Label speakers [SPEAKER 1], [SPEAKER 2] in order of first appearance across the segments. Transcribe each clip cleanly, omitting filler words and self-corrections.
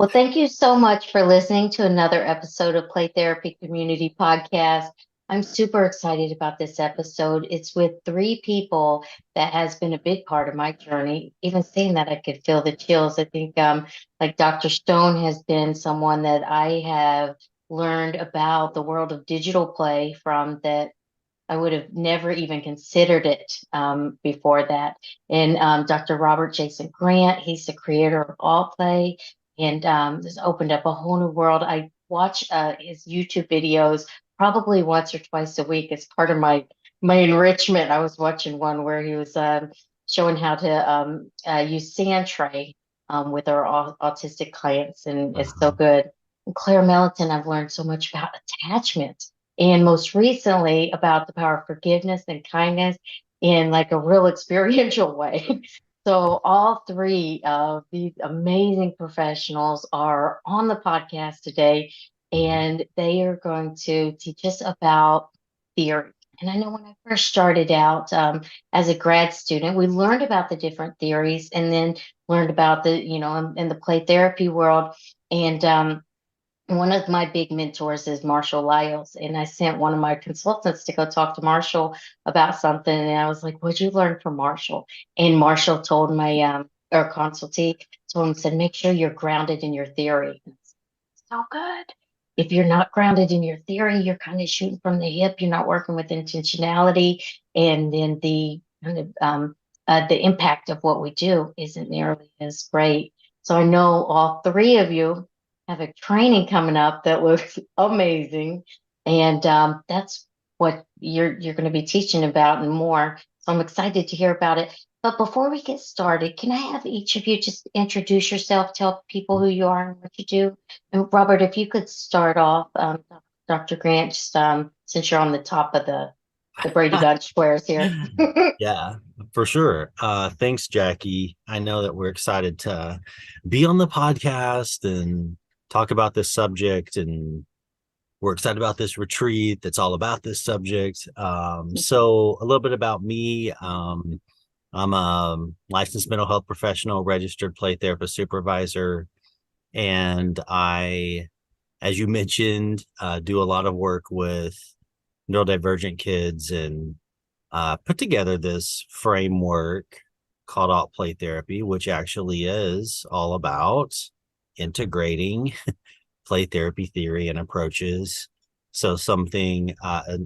[SPEAKER 1] Well, thank you so much for listening to another episode of Play Therapy Community Podcast. I'm super excited about this episode. It's with three people that has been a big part of my journey. Even saying that, I could feel the chills. I think, like Dr. Stone has been someone that I have learned about the world of digital play from that I would have never even considered it before that. And Dr. Robert Jason Grant, he's the creator of All Play, and this opened up a whole new world. I watch his YouTube videos probably once or twice a week as part of my enrichment. I was watching one where he was showing how to use sand tray with our autistic clients, and it's so
[SPEAKER 2] Uh-huh.
[SPEAKER 1] good. And Claire Melton, I've learned so much about attachment and most recently about the power of forgiveness and kindness in like a real experiential way. So all three of these amazing professionals are on the podcast today, and they are going to teach us about theory. And I know when I first started out as a grad student, we learned about the different theories and then learned about in the play therapy world. And one of my big mentors is Marshall Lyles, and I sent one of my consultants to go talk to Marshall about something, and I was like, "What'd you learn from Marshall?" And Marshall told my or consultee told him said, "Make sure you're grounded in your theory." And I said, so good. If you're not grounded in your theory, you're kind of shooting from the hip. You're not working with intentionality, and then the impact of what we do isn't nearly as great. So I know all three of you have a training coming up that looks amazing, and that's what you're going to be teaching about and more. So I'm excited to hear about it. But before we get started, can I have each of you just introduce yourself, tell people who you are and what you do? And Robert, if you could start off, Dr. Grant, just since you're on the top of the Brady Bunch squares here.
[SPEAKER 2] Yeah, for sure. Thanks, Jackie. I know that we're excited to be on the podcast and talk about this subject, and we're excited about this retreat that's all about this subject. So a little bit about me. I'm a licensed mental health professional, registered play therapist supervisor, and I, as you mentioned, do a lot of work with neurodivergent kids and put together this framework called Alt Play Therapy, which actually is all about integrating play therapy theory and approaches. So something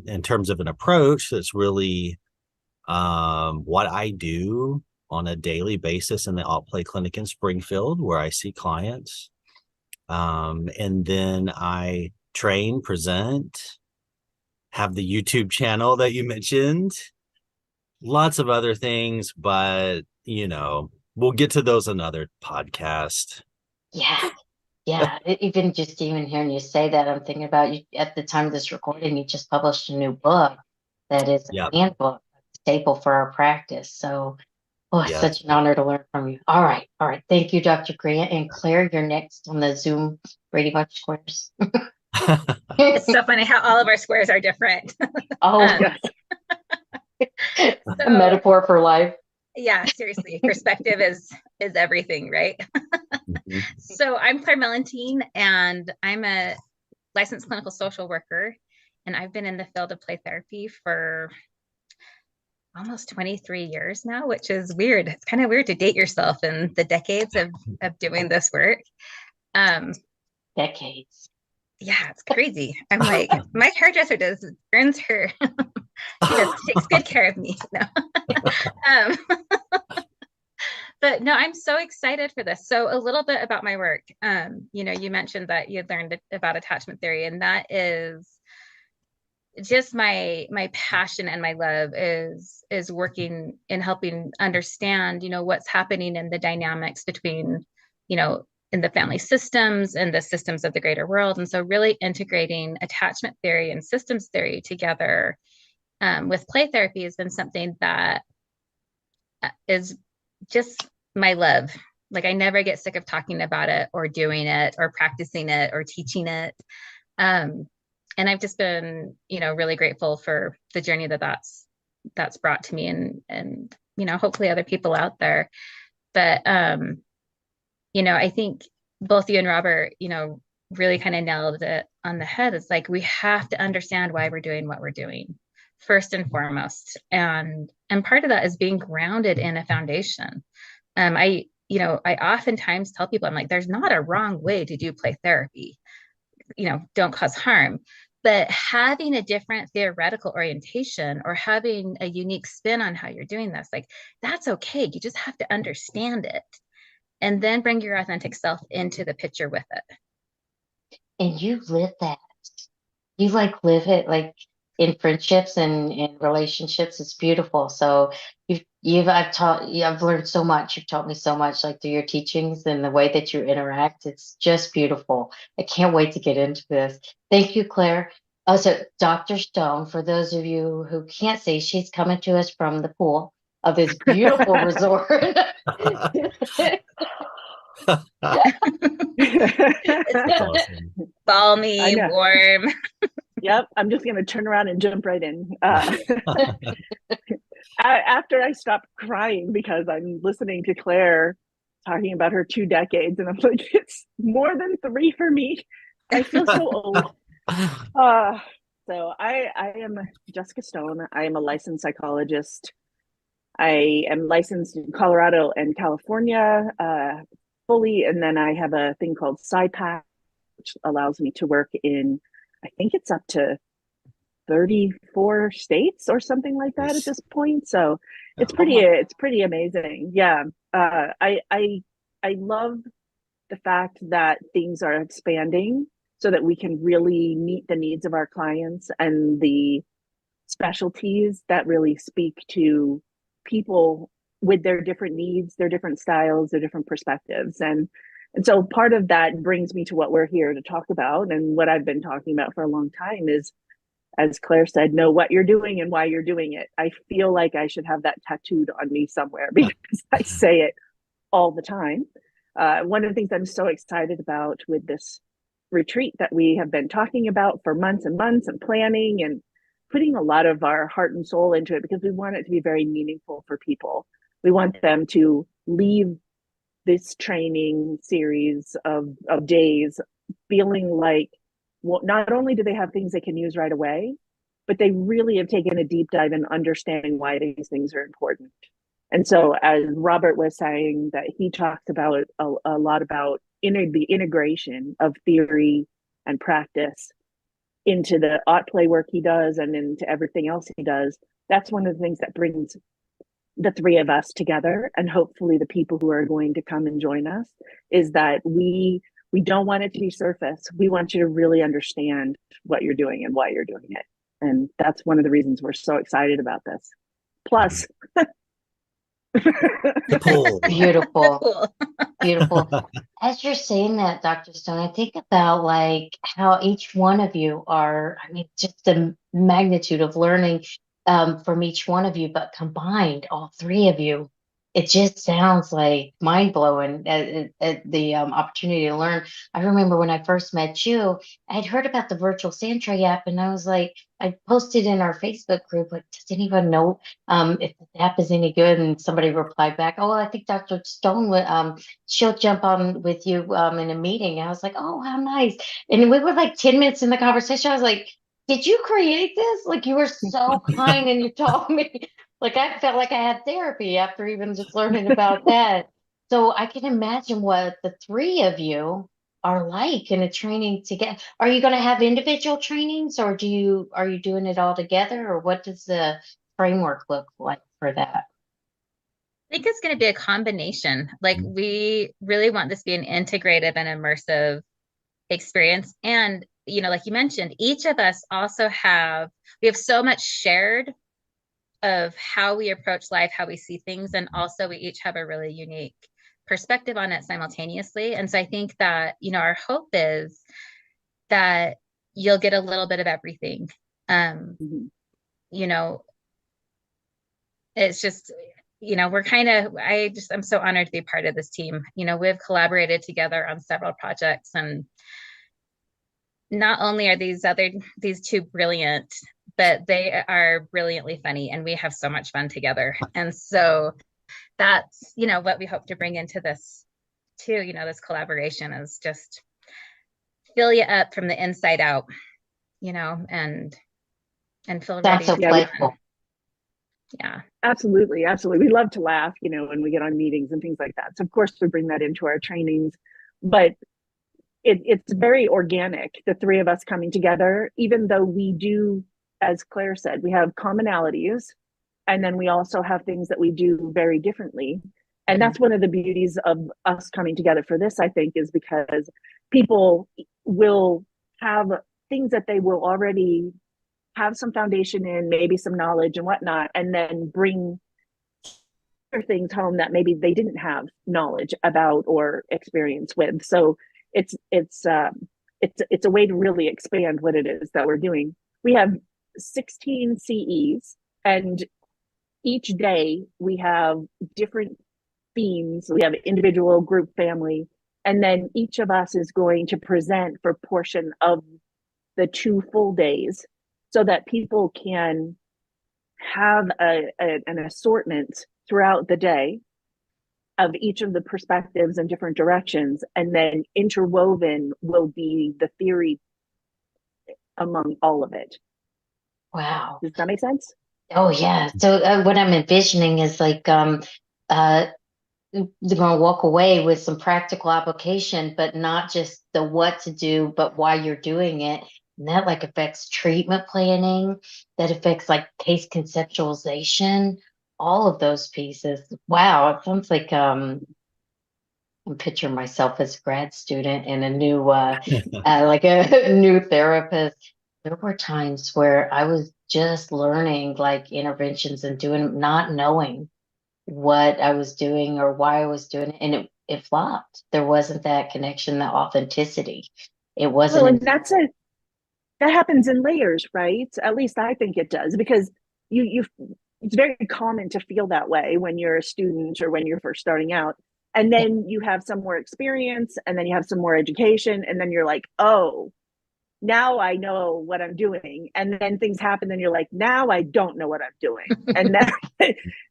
[SPEAKER 2] in terms of an approach that's really what I do on a daily basis in the Alt Play Clinic in Springfield, where I see clients. And then I train, present, have the YouTube channel that you mentioned, lots of other things, but we'll get to those another podcast.
[SPEAKER 1] Yeah, yeah. Even hearing you say that, I'm thinking about you at the time of this recording, you just published a new book that is
[SPEAKER 2] Yep.
[SPEAKER 1] a handbook, a staple for our practice. So, oh, it's
[SPEAKER 2] Yes.
[SPEAKER 1] such an honor to learn from you. All right, all right. Thank you, Dr. Grant. And Claire, you're next on the Zoom Brady Bunch squares.
[SPEAKER 3] It's so funny how all of our squares are different.
[SPEAKER 1] Oh,
[SPEAKER 3] um,
[SPEAKER 1] a
[SPEAKER 3] so
[SPEAKER 1] metaphor for life.
[SPEAKER 3] yeah, seriously, perspective is everything, right?
[SPEAKER 2] Mhm.
[SPEAKER 3] So I'm Claire Mellentine, and I'm a licensed clinical social worker, and I've been in the field of play therapy for almost 23 years now, which is weird. It's kind of weird to date yourself in the decades of doing this work. Um,
[SPEAKER 1] Decades.
[SPEAKER 3] yeah, it's crazy. I'm like, my hairdresser does earns her. She does takes good care of me. No. um, but no, I'm so excited for this. So a little bit about my work. You mentioned that you had learned about attachment theory, and that is just my passion and my love is working in helping understand, what's happening in the dynamics between, in the family systems and the systems of the greater world. And so really integrating attachment theory and systems theory together with play therapy has been something that is just my love. Like I never get sick of talking about it or doing it or practicing it or teaching it. Um, and I've just been, really grateful for the journey that's brought to me and hopefully other people out there. But I think both you and Robert, really kind of nailed it on the head. It's like we have to understand why we're doing what we're doing first and foremost. And part of that is being grounded in a foundation. I oftentimes tell people, I'm like, there's not a wrong way to do play therapy. Don't cause harm. But having a different theoretical orientation or having a unique spin on how you're doing this, like, that's okay. You just have to understand it and then bring your authentic self into the picture with it.
[SPEAKER 1] And you live that. You like live it like in friendships and in relationships. It's beautiful. So I've learned so much. You've taught me so much, like through your teachings and the way that you interact. It's just beautiful. I can't wait to get into this. Thank you, Claire. Also, Dr. Stone, for those of you who can't see, she's coming to us from the pool of this beautiful resort.
[SPEAKER 2] That's awesome.
[SPEAKER 3] Balmy, warm.
[SPEAKER 4] Yep, I'm just going to turn around and jump right in. After I stopped crying because I'm listening to Claire talking about her 2 decades, and I'm like, it's more than 3 for me. I feel so old. So I am Jessica Stone. I am a licensed psychologist. I am licensed in Colorado and California fully, and then I have a thing called SciPac, which allows me to work in, I think it's up to 34 states or something like that at this point. So it's pretty amazing. Yeah. I love the fact that things are expanding so that we can really meet the needs of our clients and the specialties that really speak to people with their different needs, their different styles, their different perspectives. And so part of that brings me to what we're here to talk about. And what I've been talking about for a long time is, as Claire said, know what you're doing and why you're doing it. I feel like I should have that tattooed on me somewhere because I say it all the time. One of the things I'm so excited about with this retreat that we have been talking about for months and months and planning and putting a lot of our heart and soul into it, because we want it to be very meaningful for people. We want them to leave this training series of days feeling like, well, not only do they have things they can use right away, but they really have taken a deep dive in understanding why these things are important. And so, as Robert was saying, that he talks about a lot about the integration of theory and practice into the art play work he does and into everything else he does. That's one of the things that brings the 3 of us together, and hopefully the people who are going to come and join us, is that we don't want it to be surface. We want you to really understand what you're doing and why you're doing it. And that's one of the reasons we're so excited about this. Plus,
[SPEAKER 2] the pool.
[SPEAKER 1] Beautiful. Beautiful. As you're saying that, Dr. Stone, I think about like how each one of you are, I mean, just the magnitude of learning from each one of you, but combined, all 3 of you, it just sounds like mind blowing at the opportunity to learn. I remember when I first met you, I'd heard about the virtual Sandtray app, and I was like, I posted in our Facebook group, like, does anyone know if the app is any good? And somebody replied back, oh, well, I think Dr. Stone would, she'll jump on with you in a meeting. I was like, oh, how nice. And we were like 10 minutes in the conversation. I was like, did you create this? Like, you were so kind and you told me. Like, I felt like I had therapy after even just learning about that. So I can imagine what the 3 of you are like in a training together. Are you going to have individual trainings, or are you doing it all together, or what does the framework look like for that?
[SPEAKER 3] I think it's going to be a combination. Like, we really want this to be an integrative and immersive experience. And, like you mentioned, each of us also we have so much shared of how we approach life, how we see things, and also we each have a really unique perspective on it simultaneously. And so I think that, our hope is that you'll get a little bit of everything. It's just, I'm so honored to be part of this team. We've collaborated together on several projects, and not only are these 2 brilliant, but they are brilliantly funny, and we have so much fun together. And so that's, what we hope to bring into this too, this collaboration is just fill you up from the inside out, and feel
[SPEAKER 1] Sounds
[SPEAKER 3] ready
[SPEAKER 1] so
[SPEAKER 3] to
[SPEAKER 4] Yeah, we-
[SPEAKER 1] playful.
[SPEAKER 3] yeah.
[SPEAKER 4] Absolutely, absolutely. We love to laugh, when we get on meetings and things like that. So of course we bring that into our trainings, but it's very organic, the three of us coming together, even though we do, as Claire said, we have commonalities, and then we also have things that we do very differently. And that's one of the beauties of us coming together for this, I think, is because people will have things that they will already have some foundation in, maybe some knowledge and whatnot, and then bring things home that maybe they didn't have knowledge about or experience with. So it's a way to really expand what it is that we're doing. We have 16 CEs, and each day we have different themes. We have individual, group, family, and then each of us is going to present for a portion of the 2 full days so that people can have an assortment throughout the day of each of the perspectives and different directions, and then interwoven will be the theory among all of it.
[SPEAKER 1] Wow.
[SPEAKER 4] Does that make sense?
[SPEAKER 1] Oh yeah. So what I'm envisioning is like they're going to walk away with some practical application, but not just the what to do, but why you're doing it. And that like affects treatment planning, that affects like case conceptualization, all of those pieces. Wow, it sounds like I'm picturing myself as a grad student and a new like a new therapist. There were times where I was just learning like interventions and doing not knowing what I was doing or why I was doing it, and it flopped. There wasn't that connection, that authenticity. It wasn't.
[SPEAKER 4] Well, and that happens in layers, right? At least I think it does, because you it's very common to feel that way when you're a student or when you're first starting out. And then you have some more experience, and then you have some more education, and then you're like, oh, now I know what I'm doing. And then things happen, and you're like, now I don't know what I'm doing. And then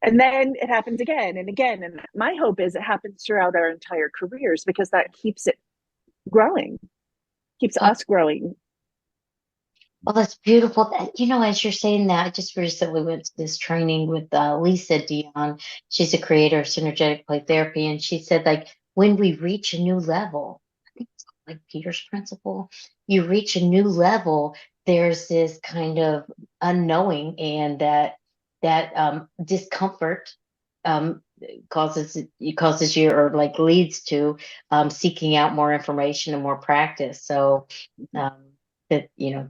[SPEAKER 4] and then it happens again and again. And my hope is it happens throughout our entire careers, because that keeps it growing, keeps us growing.
[SPEAKER 1] Well, that's beautiful. As you're saying that, I just recently went to this training with Lisa Dion. She's a creator of synergetic play therapy, and she said like when we reach a new level, I think it's called like Peter's principle. You reach a new level, there's this kind of unknowing, and that discomfort causes you, or like leads to seeking out more information and more practice. So.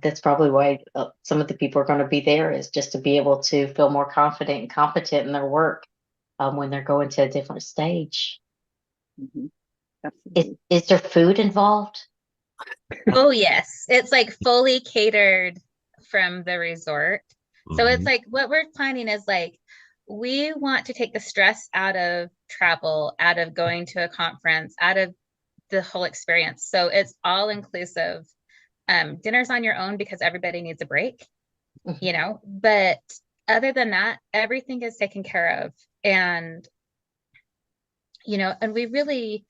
[SPEAKER 1] That's probably why some of the people are going to be there, is just to be able to feel more confident and competent in their work when they're going to a different stage.
[SPEAKER 4] Mm-hmm. Absolutely.
[SPEAKER 1] Is there food involved?
[SPEAKER 3] Oh yes, it's like fully catered from the resort. So it's like what we're planning is like we want to take the stress out of travel, out of going to a conference, out of the whole experience. So it's all inclusive. Dinner's on your own because everybody needs a break, but other than that, everything is taken care of. And and we really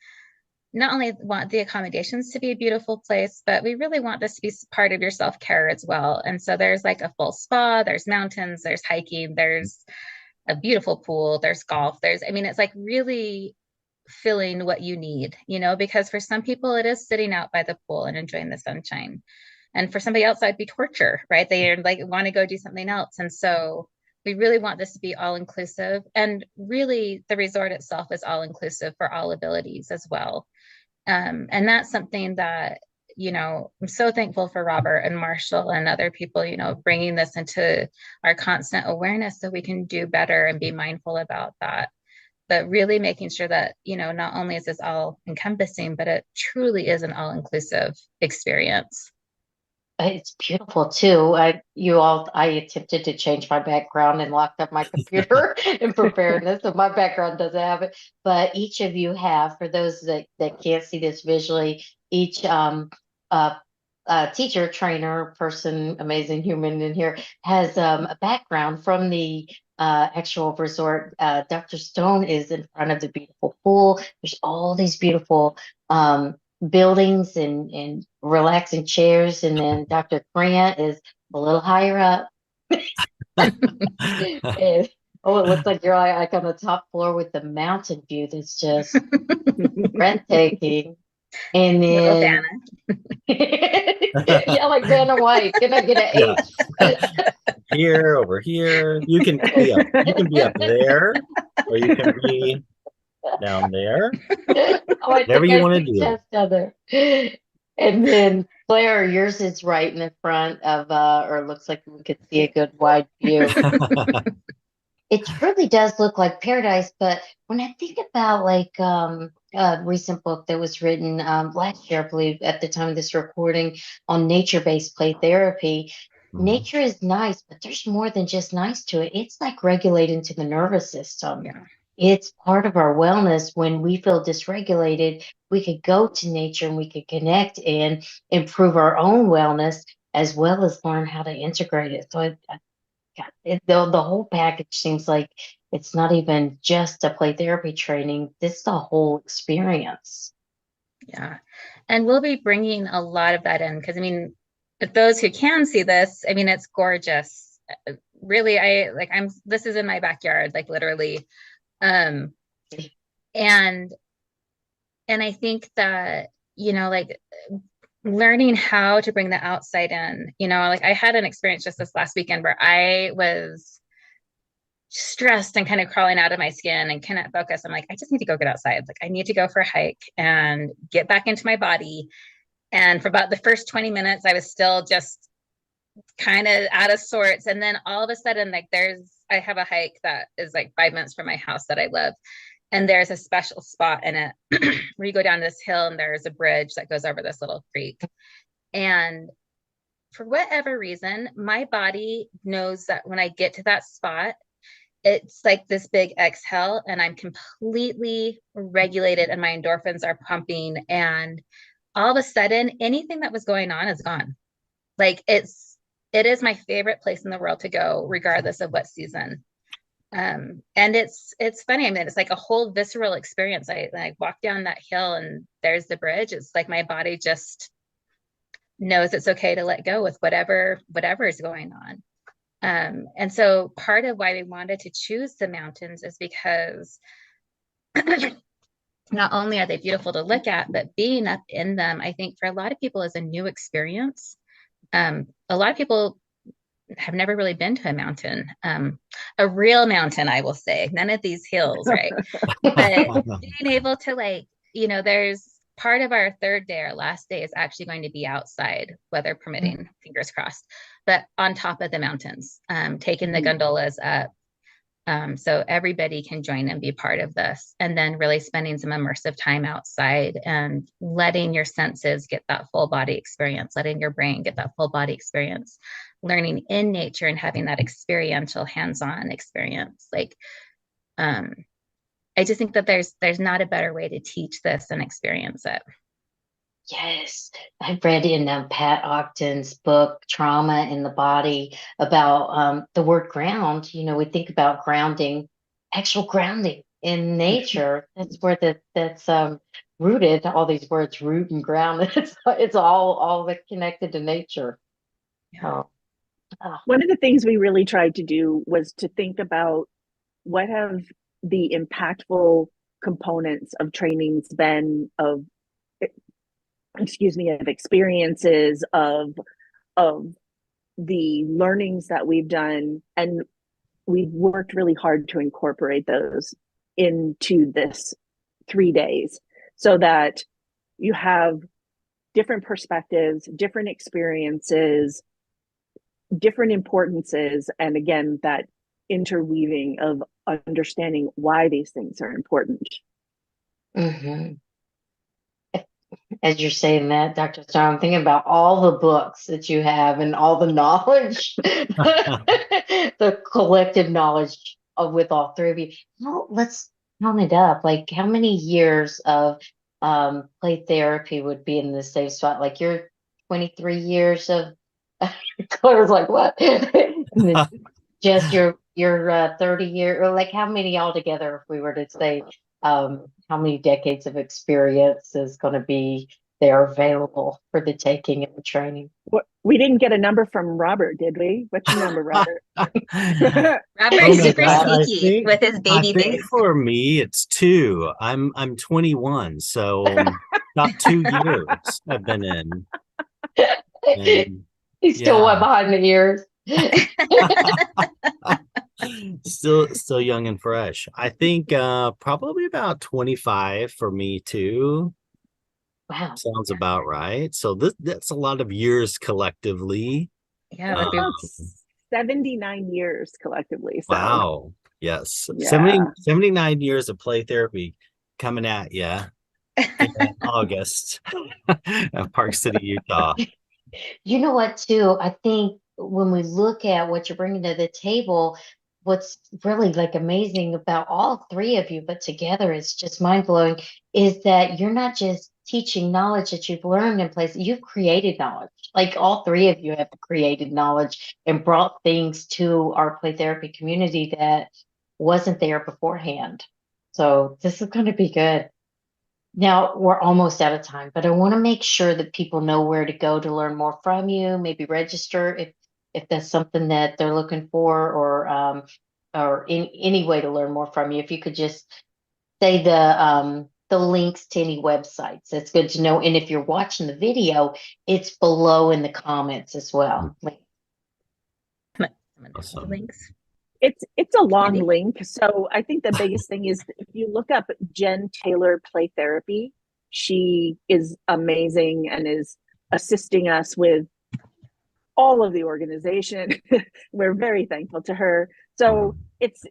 [SPEAKER 3] not only want the accommodations to be a beautiful place, but we really want this to be part of your self-care as well. And so there's like a full spa, there's mountains, there's hiking, there's a beautiful pool, there's golf, it's like really filling what you need, because for some people it is sitting out by the pool and enjoying the sunshine. And for somebody else, that'd be torture, right? They like want to go do something else. And so we really want this to be all inclusive. And really the resort itself is all inclusive for all abilities as well. And that's something that, I'm so thankful for Robert and Marshall and other people, bringing this into our constant awareness so we can do better and be mindful about that. But really making sure that, not only is this all encompassing, but it truly is an all inclusive experience.
[SPEAKER 1] It's beautiful too. I attempted to change my background and locked up my computer in preparedness, so my background doesn't have it. But each of you have, for those that can't see this visually, each teacher, trainer, person, amazing human in here, has a background from the actual resort. Dr. Stone is in front of the beautiful pool. There's all these beautiful buildings and relaxing chairs. And then Dr. Grant is a little higher up. And, oh, it looks like you're like on the top floor with the mountain view that's just breathtaking. And
[SPEAKER 3] Little
[SPEAKER 1] then, yeah, like Vanna White. Can I get an
[SPEAKER 2] Yeah.
[SPEAKER 1] H?
[SPEAKER 2] Here, over here. You can be up. You can be up there, or you can be down there.
[SPEAKER 1] Oh, I
[SPEAKER 2] Whatever
[SPEAKER 1] think
[SPEAKER 2] you
[SPEAKER 1] I
[SPEAKER 2] want to
[SPEAKER 1] see
[SPEAKER 2] do.
[SPEAKER 1] Jess down there. And then Claire, yours is right in the front of, or it looks like we could see a good wide view. It truly does look like paradise, but when I think about like a recent book that was written last year, I believe, at the time of this recording on nature-based play therapy, nature is nice, but there's more than just nice to it. It's like regulating to the nervous system.
[SPEAKER 3] Yeah.
[SPEAKER 1] It's part of our wellness. When we feel dysregulated, we could go to nature and we could connect and improve our own wellness as well as learn how to integrate it. So the whole package seems like it's not even just a play therapy training. This is the whole experience.
[SPEAKER 3] Yeah. And we'll be bringing a lot of that in because, I mean, if those who can see this, I mean, it's gorgeous. Really, this is in my backyard, like literally. And I think that, like learning how to bring the outside in, like I had an experience just this last weekend where I was stressed and kind of crawling out of my skin and cannot focus. I'm like, I just need to go get outside. Like I need to go for a hike and get back into my body. And for about the first 20 minutes, I was still just kind of out of sorts. And then all of a sudden, like I have a hike that is like 5 minutes from my house that I live. And there's a special spot in it where you go down this hill and there's a bridge that goes over this little creek. And for whatever reason, my body knows that when I get to that spot, it's like this big exhale and I'm completely regulated and my endorphins are pumping. And all of a sudden, anything that was going on is gone. Like it is my favorite place in the world to go, regardless of what season. And it's funny. I mean, it's like a whole visceral experience. I walk down that hill and there's the bridge. It's like my body just knows it's okay to let go with whatever is going on. And so part of why we wanted to choose the mountains is because not only are they beautiful to look at, but being up in them, I think for a lot of people is a new experience. A lot of people have never really been to a mountain, a real mountain, I will say, none of these hills, right? But being able to there's part of our third day, our last day is actually going to be outside, weather permitting, fingers crossed, but on top of the mountains, taking the gondolas up. So everybody can join and be part of this, and then really spending some immersive time outside and letting your senses get that full body experience, letting your brain get that full body experience, learning in nature and having that experiential hands-on experience. I just think that there's not a better way to teach this and experience it.
[SPEAKER 1] Yes, I read in Pat Ogden's book, Trauma in the Body, about the word ground. We think about grounding, actual grounding in nature. That's where that's rooted. All these words, root and ground. It's all connected to nature.
[SPEAKER 3] Yeah.
[SPEAKER 4] One of the things we really tried to do was to think about what have the impactful components of trainings been, of experiences, of the learnings that we've done, and we've worked really hard to incorporate those into this 3 days so that you have different perspectives, different experiences, different importances, and again, that interweaving of understanding why these things are important.
[SPEAKER 1] Mm-hmm. As you're saying that, Dr. Stone, I'm thinking about all the books that you have and all the knowledge, the collective knowledge with all three of you. Well, let's count it up. Like, how many years of play therapy would be in the safe spot? Like, you're 23 years of Claire's like, what? And then just your 30 year, or like how many altogether, if we were to say how many decades of experience is going to be there available for the taking and the training?
[SPEAKER 4] We didn't get a number from Robert, did we? What's your number, Robert?
[SPEAKER 3] Robert's
[SPEAKER 1] Is it
[SPEAKER 3] super
[SPEAKER 1] that?
[SPEAKER 3] sneaky with his
[SPEAKER 2] I
[SPEAKER 3] baby
[SPEAKER 2] think
[SPEAKER 3] face.
[SPEAKER 2] for me it's 2. I'm 21, so about 2 years I've been in. And
[SPEAKER 1] He's still wet
[SPEAKER 2] yeah.
[SPEAKER 1] behind the ears.
[SPEAKER 2] Still young and fresh. I think probably about 25 for me too.
[SPEAKER 1] Wow.
[SPEAKER 2] Sounds about right. So that's a lot of years collectively.
[SPEAKER 3] Yeah,
[SPEAKER 4] That's
[SPEAKER 3] that'd be
[SPEAKER 4] about 79 years collectively. So
[SPEAKER 2] Wow. Yes.
[SPEAKER 4] Yeah.
[SPEAKER 2] 79 years of play therapy coming at you in August at Park City, Utah.
[SPEAKER 1] You know what, too? I think when we look at what you're bringing to the table, what's really like amazing about all three of you, but together it's just mind blowing, is that you're not just teaching knowledge that you've learned in place, you've created knowledge. Like all three of you have created knowledge and brought things to our play therapy community that wasn't there beforehand. So this is going to be good. Now we're almost out of time, but I want to make sure that people know where to go to learn more from you, maybe register if that's something that they're looking for, or in any way to learn more from you. If you could just say the links to any websites, that's good to know. And if you're watching the video, it's below in the comments as well.
[SPEAKER 2] Awesome.
[SPEAKER 3] links.
[SPEAKER 4] It's a long
[SPEAKER 3] Andy?
[SPEAKER 4] link. So I think the biggest thing is if you look up Jen Taylor Play Therapy, she is amazing and is assisting us with all of the organization. We're very thankful to her. So it's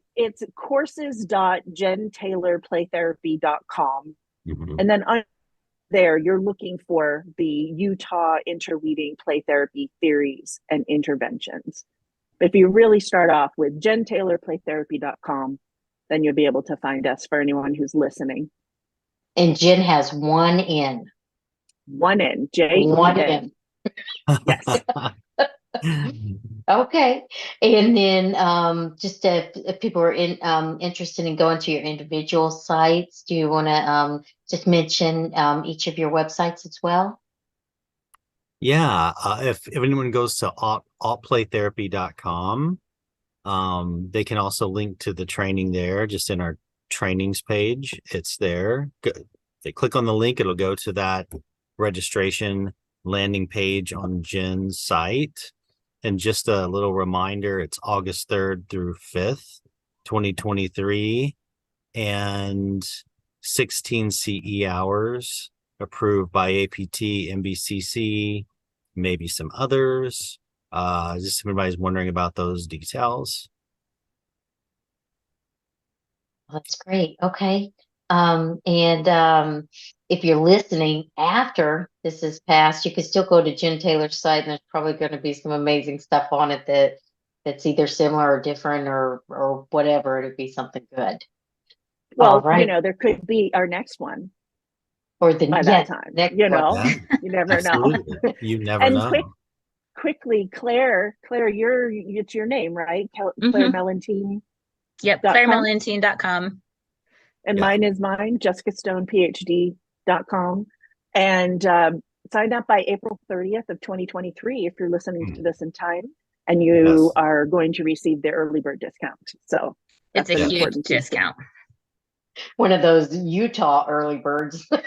[SPEAKER 4] courses.jentaylorplaytherapy.com.
[SPEAKER 2] Mhm.
[SPEAKER 4] And then on there, you're looking for the Utah Interweaving Play Therapy theories and interventions. If you really start off with jentaylorplaytherapy.com, then you'll be able to find us for anyone who's listening.
[SPEAKER 1] And Jen has one in.
[SPEAKER 4] One in, J.
[SPEAKER 1] One in.
[SPEAKER 4] Yes.
[SPEAKER 1] Okay. And then just if people are interested in going to your individual sites, do you want to just mention each of your websites as well?
[SPEAKER 2] Yeah, if anyone goes to altplaytherapy.com, they can also link to the training there, just in our trainings page. It's there. They click on the link, it'll go to that registration landing page on Jen's site. And just a little reminder, it's August 3rd through 5th, 2023, and 16 CE hours approved by APT, MBCC, maybe some others. Just if anybody's wondering about those details.
[SPEAKER 1] That's great. Okay. And if you're listening after this is passed, you can still go to Jen Taylor's site, and there's probably going to be some amazing stuff on it that's either similar or different or whatever. It'll be something good.
[SPEAKER 4] Well,
[SPEAKER 1] All right.
[SPEAKER 4] there could be our next one
[SPEAKER 1] Or the
[SPEAKER 4] by that time.
[SPEAKER 1] next
[SPEAKER 4] You
[SPEAKER 1] one.
[SPEAKER 4] know, you never know.
[SPEAKER 2] Absolutely. You never
[SPEAKER 4] And
[SPEAKER 2] know.
[SPEAKER 4] quickly, Claire, it's your name, right? Claire Mellentine.
[SPEAKER 3] Yep, clairemelantine.com.
[SPEAKER 4] And
[SPEAKER 2] Yeah.
[SPEAKER 4] mine is jessicastonehd.com. And sign up by April 30th of 2023 if you're listening to this in time, and you
[SPEAKER 2] Yes.
[SPEAKER 4] are going to receive the early bird discount. So
[SPEAKER 3] It's a
[SPEAKER 4] an
[SPEAKER 3] huge
[SPEAKER 4] important piece.
[SPEAKER 3] discount.
[SPEAKER 1] One of those Utah early birds. So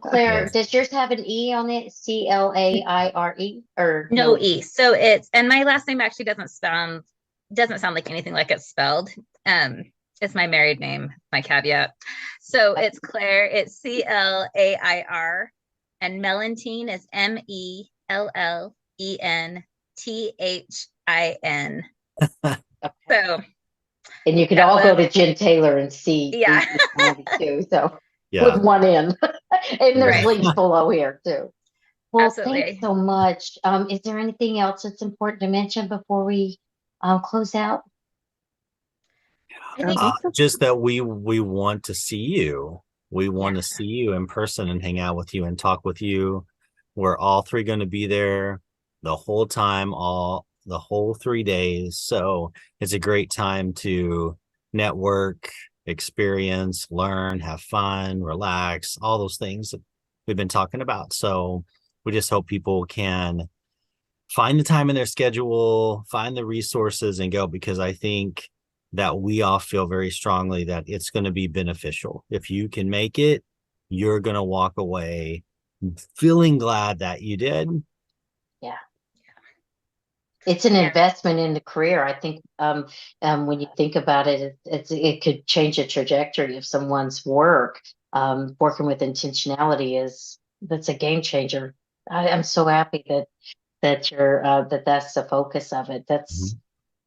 [SPEAKER 1] Claire,
[SPEAKER 2] Yes.
[SPEAKER 1] does yours have an E on it? CLAIRE or
[SPEAKER 3] No E. So and my last name actually doesn't sound like anything like it's spelled. It's my married name, my caveat. So it's Claire, it's CLAIR, and Mellentine is MELLENTHIN. So
[SPEAKER 1] And you could
[SPEAKER 3] that
[SPEAKER 1] all go
[SPEAKER 3] one-
[SPEAKER 1] to Jen Taylor and see
[SPEAKER 3] Yeah.
[SPEAKER 1] too. So
[SPEAKER 2] Yeah.
[SPEAKER 1] with one in. And there's
[SPEAKER 3] Right.
[SPEAKER 1] links below here too. Well,
[SPEAKER 3] Absolutely.
[SPEAKER 1] thanks so much. Is there anything else that's important to mention before we close out?
[SPEAKER 3] I think
[SPEAKER 2] Just that we want to see you. We want to see you in person and hang out with you and talk with you We're all three going to be there the whole time, the whole 3 days. So it's a great time to network, experience, learn, have fun, relax, all those things that we've been talking about. So we just hope people can find the time in their schedule, find the resources and go, because I think that we all feel very strongly that it's going to be beneficial. If you can make it, you're going to walk away feeling glad that you did.
[SPEAKER 1] It's an
[SPEAKER 3] Yeah.
[SPEAKER 1] investment in the career. I think when you think about it, it could change the trajectory of someone's work. Working with intentionality that's a game changer. I'm so happy that that's the focus of it. That's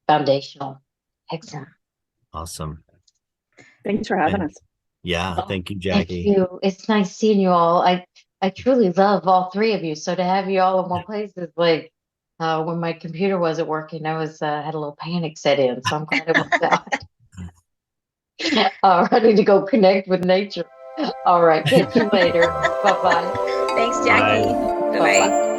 [SPEAKER 1] foundational. Excellent.
[SPEAKER 2] Awesome.
[SPEAKER 4] Thanks for having us.
[SPEAKER 2] Yeah. Thank you,
[SPEAKER 1] Thank
[SPEAKER 2] Jackie.
[SPEAKER 1] you. It's nice seeing you all. I truly love all three of you. So to have you all in one place is like when my computer wasn't working, I was had a little panic set in. So I'm glad it worked out. Ready to go connect with nature. All right. Catch you later. Bye bye.
[SPEAKER 3] Thanks, Jackie. Bye bye.